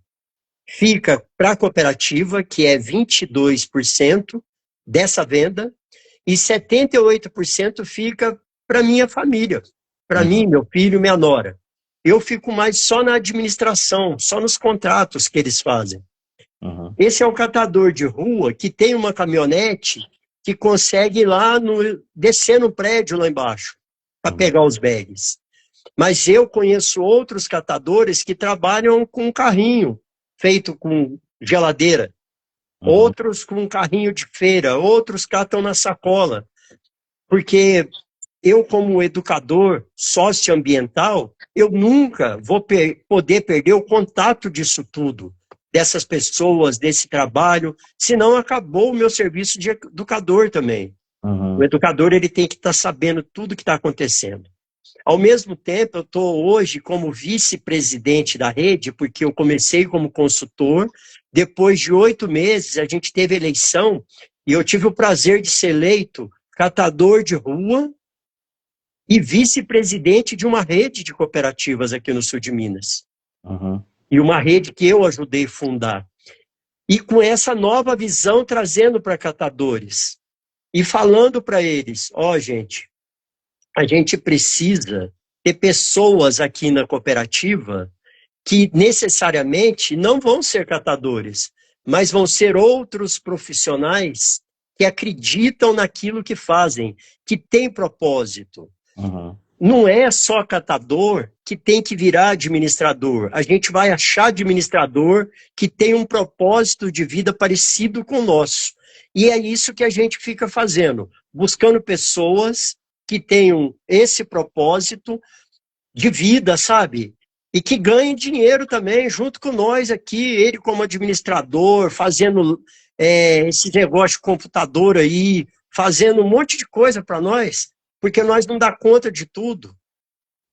fica para a cooperativa, que é 22% dessa venda, e 78% fica para minha família, para mim, meu filho, minha nora. Eu fico mais só na administração, só nos contratos que eles fazem. Esse é o catador de rua que tem uma caminhonete que consegue ir lá descer no prédio lá embaixo para pegar os bags. Mas eu conheço outros catadores que trabalham com um carrinho feito com geladeira, outros com um carrinho de feira, outros catam na sacola. Porque eu, como educador socioambiental, eu nunca vou poder perder o contato disso tudo, dessas pessoas, desse trabalho, senão acabou o meu serviço de educador também. O educador ele tem que estar sabendo tudo que está acontecendo. Ao mesmo tempo, eu estou hoje como vice-presidente da rede, porque eu comecei como consultor, depois de 8 meses a gente teve eleição, e eu tive o prazer de ser eleito catador de rua e vice-presidente de uma rede de cooperativas aqui no sul de Minas. E uma rede que eu ajudei a fundar. E com essa nova visão trazendo para catadores. E falando para eles, gente, a gente precisa ter pessoas aqui na cooperativa que necessariamente não vão ser catadores, mas vão ser outros profissionais que acreditam naquilo que fazem, que têm propósito. Não é só catador que tem que virar administrador. A gente vai achar administrador que tem um propósito de vida parecido com o nosso. E é isso que a gente fica fazendo, buscando pessoas que tenham esse propósito de vida, sabe? e que ganhe dinheiro também, junto com nós aqui, ele como administrador, fazendo esse negócio de computador aí, fazendo um monte de coisa para nós, porque nós não dá conta de tudo.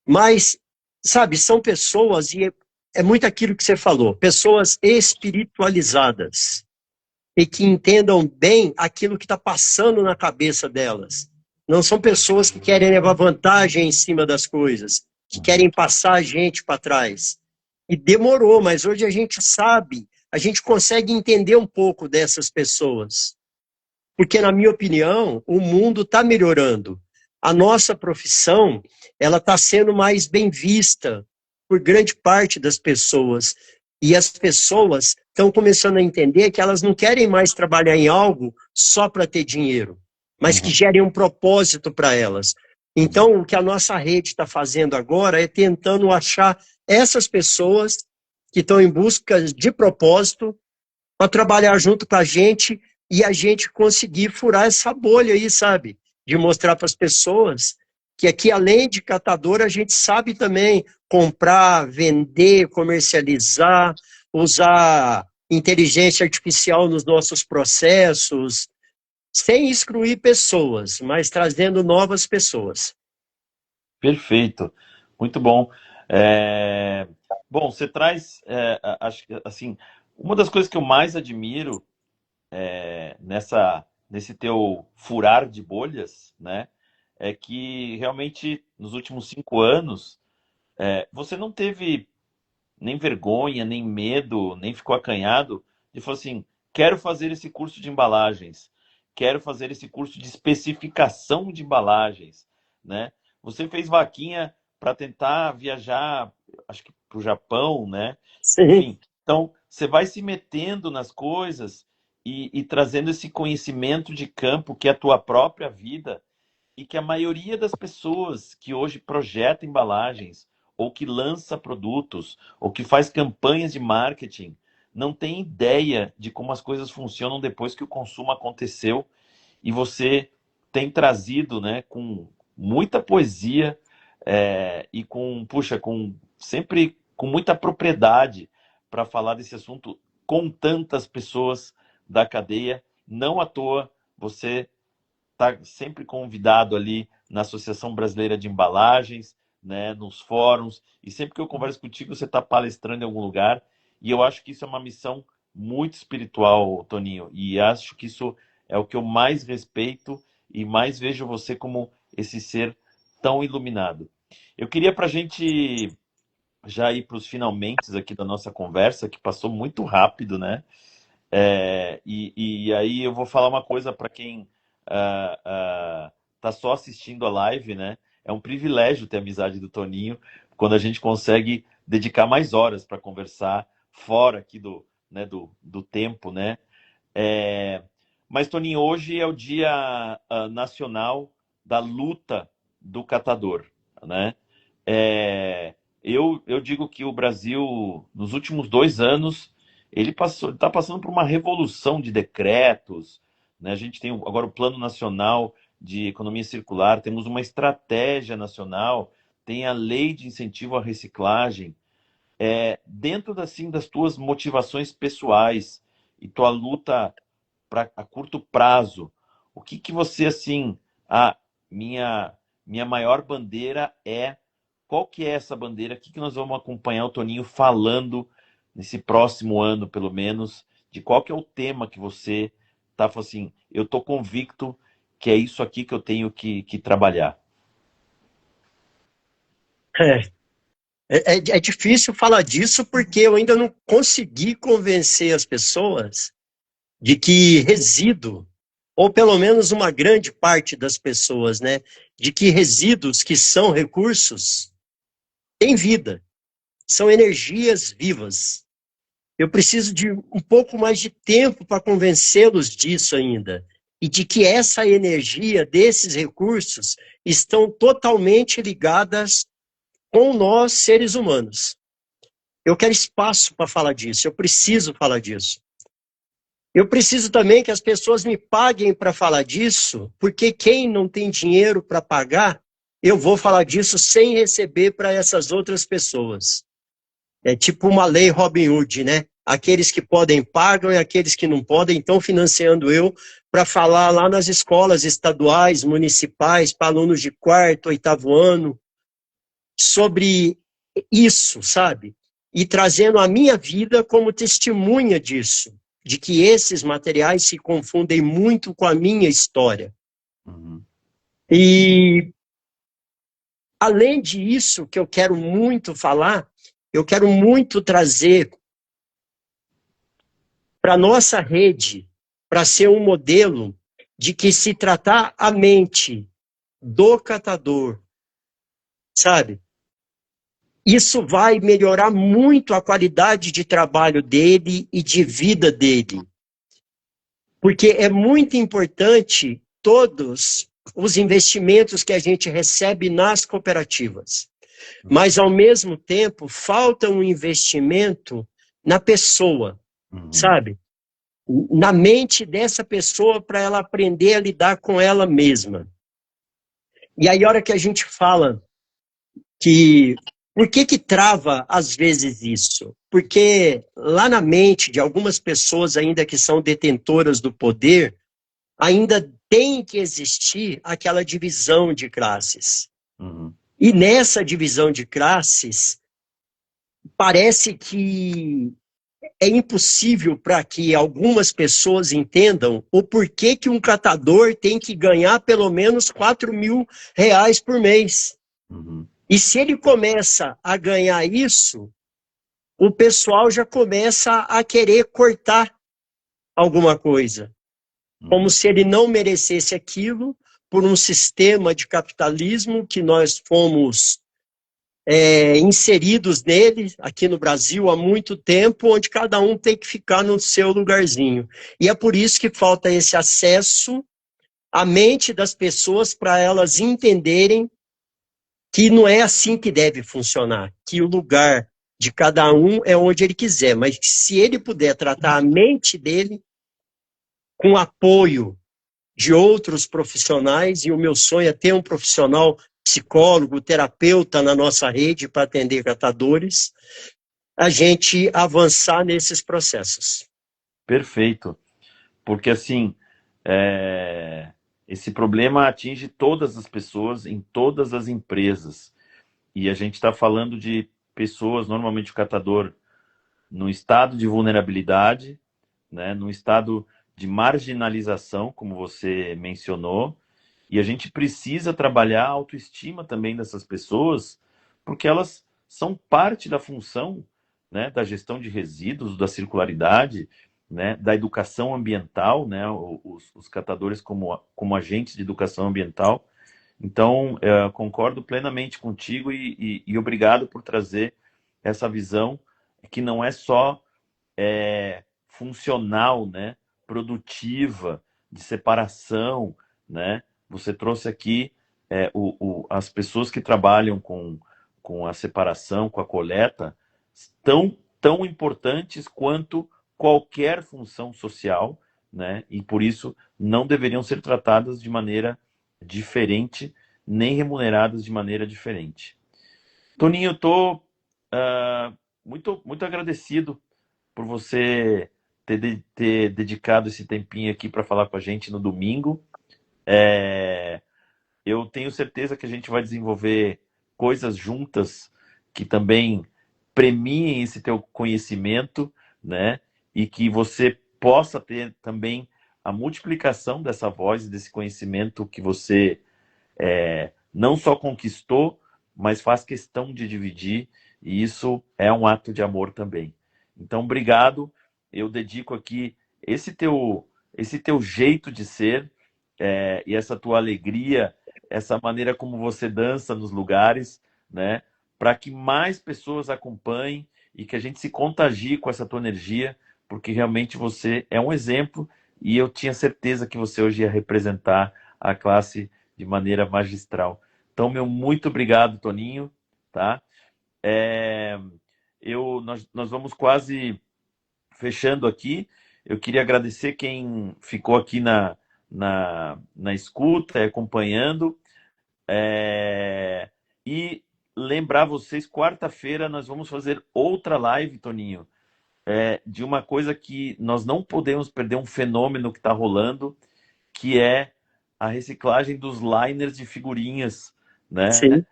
Mas, sabe, são pessoas, e é muito aquilo que você falou, pessoas espiritualizadas, e que entendam bem aquilo que está passando na cabeça delas. Não são pessoas que querem levar vantagem em cima das coisas, que querem passar a gente para trás. E demorou, mas hoje a gente sabe, a gente consegue entender um pouco dessas pessoas. Porque, na minha opinião, o mundo está melhorando. A nossa profissão, ela está sendo mais bem vista por grande parte das pessoas. E as pessoas estão começando a entender que elas não querem mais trabalhar em algo só para ter dinheiro, mas que gerem um propósito para elas. Então, o que a nossa rede está fazendo agora é tentando achar essas pessoas que estão em busca de propósito para trabalhar junto com a gente e a gente conseguir furar essa bolha aí, sabe? De mostrar para as pessoas que aqui, além de catador, a gente sabe também comprar, vender, comercializar, usar inteligência artificial nos nossos processos, sem excluir pessoas, mas trazendo novas pessoas. Perfeito, muito bom. Bom, você traz, acho que assim, uma das coisas que eu mais admiro nesse teu furar de bolhas, né, é que realmente nos últimos 5 anos você não teve nem vergonha, nem medo, nem ficou acanhado de falar assim, quero fazer esse curso de embalagens, quero fazer esse curso de especificação de embalagens, né? Você fez vaquinha para tentar viajar, acho que para o Japão, né? Sim. Enfim, então você vai se metendo nas coisas e trazendo esse conhecimento de campo que é a tua própria vida e que a maioria das pessoas que hoje projeta embalagens ou que lança produtos ou que faz campanhas de marketing não tem ideia de como as coisas funcionam depois que o consumo aconteceu e você tem trazido, né, com muita poesia e com sempre com muita propriedade para falar desse assunto com tantas pessoas da cadeia. Não à toa você está sempre convidado ali na Associação Brasileira de Embalagens, né, nos fóruns, e sempre que eu converso contigo, você está palestrando em algum lugar, e eu acho que isso é uma missão muito espiritual, Toninho, e acho que isso é o que eu mais respeito e mais vejo você como esse ser tão iluminado. Eu queria para a gente já ir para os finalmente aqui da nossa conversa, que passou muito rápido, né? E aí eu vou falar uma coisa para quem tá só assistindo a live, né? É um privilégio ter a amizade do Toninho, quando a gente consegue dedicar mais horas para conversar fora aqui né, do tempo, né? Mas, Toninho, hoje é o Dia Nacional da Luta do Catador, né? Eu digo que o Brasil, nos últimos 2 anos, ele está passando por uma revolução de decretos, né? A gente tem agora o Plano Nacional de Economia Circular, temos uma estratégia nacional, tem a Lei de Incentivo à Reciclagem. Dentro assim, das tuas motivações pessoais e tua luta a curto prazo, o que você, assim, minha maior bandeira qual que é essa bandeira? O que nós vamos acompanhar o Toninho falando nesse próximo ano, pelo menos, de qual que é o tema que você tá falando assim, eu tô convicto que é isso aqui que eu tenho que trabalhar. É difícil falar disso porque eu ainda não consegui convencer as pessoas de que resíduo, ou pelo menos uma grande parte das pessoas, né, de que resíduos que são recursos têm vida, são energias vivas. Eu preciso de um pouco mais de tempo para convencê-los disso ainda. E de que essa energia desses recursos estão totalmente ligadas com nós, seres humanos. Eu quero espaço para falar disso, eu preciso falar disso. Eu preciso também que as pessoas me paguem para falar disso, porque quem não tem dinheiro para pagar, eu vou falar disso sem receber para essas outras pessoas. É tipo uma lei Robin Hood, né? Aqueles que podem pagam e aqueles que não podem estão financiando eu para falar lá nas escolas estaduais, municipais, para alunos de quarto, oitavo ano, sobre isso, sabe? E trazendo a minha vida como testemunha disso, de que esses materiais se confundem muito com a minha história. Uhum. E, além disso, que eu quero muito falar, eu quero muito trazer para a nossa rede, para ser um modelo de que se tratar a mente do catador, sabe? Isso vai melhorar muito a qualidade de trabalho dele e de vida dele. Porque é muito importante todos os investimentos que a gente recebe nas cooperativas. Mas, ao mesmo tempo, falta um investimento na pessoa, sabe? Na mente dessa pessoa para ela aprender a lidar com ela mesma. E aí, a hora que a gente fala que por que trava às vezes isso? Porque lá na mente de algumas pessoas ainda que são detentoras do poder, ainda tem que existir aquela divisão de classes. Uhum. E nessa divisão de classes, parece que é impossível para que algumas pessoas entendam o porquê que um catador tem que ganhar pelo menos 4.000 reais por mês. Uhum. E se ele começa a ganhar isso, o pessoal já começa a querer cortar alguma coisa. Como se ele não merecesse aquilo por um sistema de capitalismo que nós fomos inseridos nele aqui no Brasil há muito tempo, onde cada um tem que ficar no seu lugarzinho. E é por isso que falta esse acesso à mente das pessoas para elas entenderem que não é assim que deve funcionar, que o lugar de cada um é onde ele quiser, mas se ele puder tratar a mente dele com apoio de outros profissionais, e o meu sonho é ter um profissional psicólogo, terapeuta na nossa rede para atender catadores, a gente avançar nesses processos. Perfeito. Porque, assim, esse problema atinge todas as pessoas em todas as empresas. E a gente está falando de pessoas, normalmente o catador, no estado de vulnerabilidade, né, no estado de marginalização, como você mencionou, e a gente precisa trabalhar a autoestima também dessas pessoas, porque elas são parte da função, né, da gestão de resíduos, da circularidade, né, da educação ambiental, né, os catadores como agentes de educação ambiental. Então, eu concordo plenamente contigo e obrigado por trazer essa visão que não é só funcional, né, produtiva, de separação, né? Você trouxe aqui as pessoas que trabalham com a separação, com a coleta, tão importantes quanto qualquer função social, né? E por isso não deveriam ser tratadas de maneira diferente, nem remuneradas de maneira diferente. Toninho, eu estou muito agradecido por você ter dedicado esse tempinho aqui para falar com a gente no domingo. Eu tenho certeza que a gente vai desenvolver coisas juntas que também premiem esse teu conhecimento, né? E que você possa ter também a multiplicação dessa voz e desse conhecimento que você não só conquistou, mas faz questão de dividir, e isso é um ato de amor também. Então, obrigado. Eu dedico aqui esse teu jeito de ser e essa tua alegria, essa maneira como você dança nos lugares, né? Para que mais pessoas acompanhem e que a gente se contagie com essa tua energia, porque realmente você é um exemplo e eu tinha certeza que você hoje ia representar a classe de maneira magistral. Então, meu muito obrigado, Toninho, tá? Nós vamos quase fechando aqui. Eu queria agradecer quem ficou aqui na escuta, acompanhando. E lembrar vocês, quarta-feira nós vamos fazer outra live, Toninho, de uma coisa que nós não podemos perder, um fenômeno que está rolando, que é a reciclagem dos liners de figurinhas, né? Sim.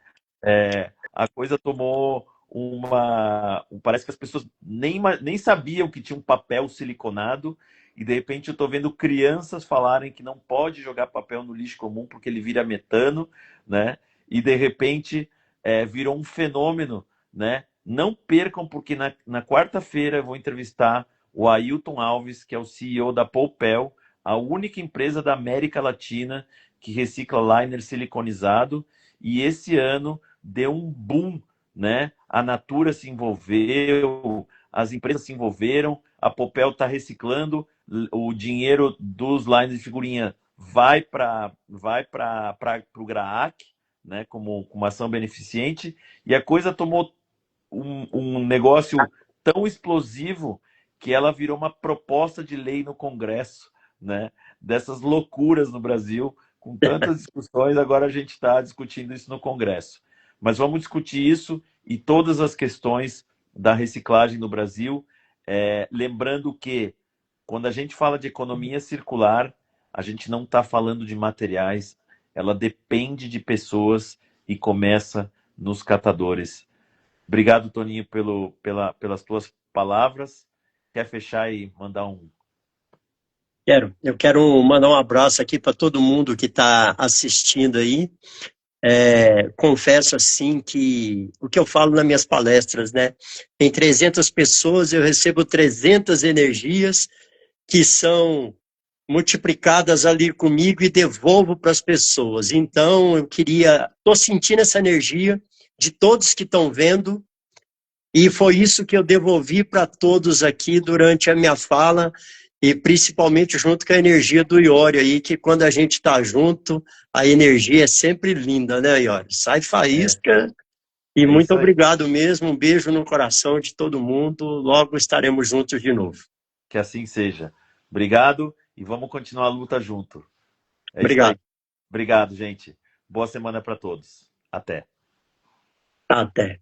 A coisa tomou uma... Parece que as pessoas nem sabiam que tinha um papel siliconado e, de repente, eu estou vendo crianças falarem que não pode jogar papel no lixo comum porque ele vira metano, né? E, de repente, virou um fenômeno, né? Não percam, porque na quarta-feira eu vou entrevistar o Ailton Alves, que é o CEO da Poupel, a única empresa da América Latina que recicla liner siliconizado. E esse ano deu um boom, né? A Natura se envolveu, as empresas se envolveram, a Poupel está reciclando, o dinheiro dos lines de figurinha vai para o GRAAC, né? Como uma ação beneficente, e a coisa tomou um negócio tão explosivo que ela virou uma proposta de lei no Congresso, né? Dessas loucuras no Brasil, com tantas discussões, agora a gente está discutindo isso no Congresso. Mas vamos discutir isso e todas as questões da reciclagem no Brasil, lembrando que quando a gente fala de economia circular, a gente não está falando de materiais, ela depende de pessoas e começa nos catadores. Obrigado, Toninho, pelas tuas palavras. Quer fechar e mandar um... Eu quero mandar um abraço aqui para todo mundo que está assistindo aí. Confesso assim que o que eu falo nas minhas palestras, né? Tem 300 pessoas, eu recebo 300 energias que são multiplicadas ali comigo e devolvo para as pessoas. Então, estou sentindo essa energia de todos que estão vendo, e foi isso que eu devolvi para todos aqui durante a minha fala, e principalmente junto com a energia do Iori aí, que quando a gente está junto, a energia é sempre linda, né, Iori? Sai faísca, e muito obrigado mesmo, um beijo no coração de todo mundo, logo estaremos juntos de novo. Que assim seja. Obrigado e vamos continuar a luta junto. Obrigado. Isso aí. Obrigado, gente. Boa semana para todos. Até. Até.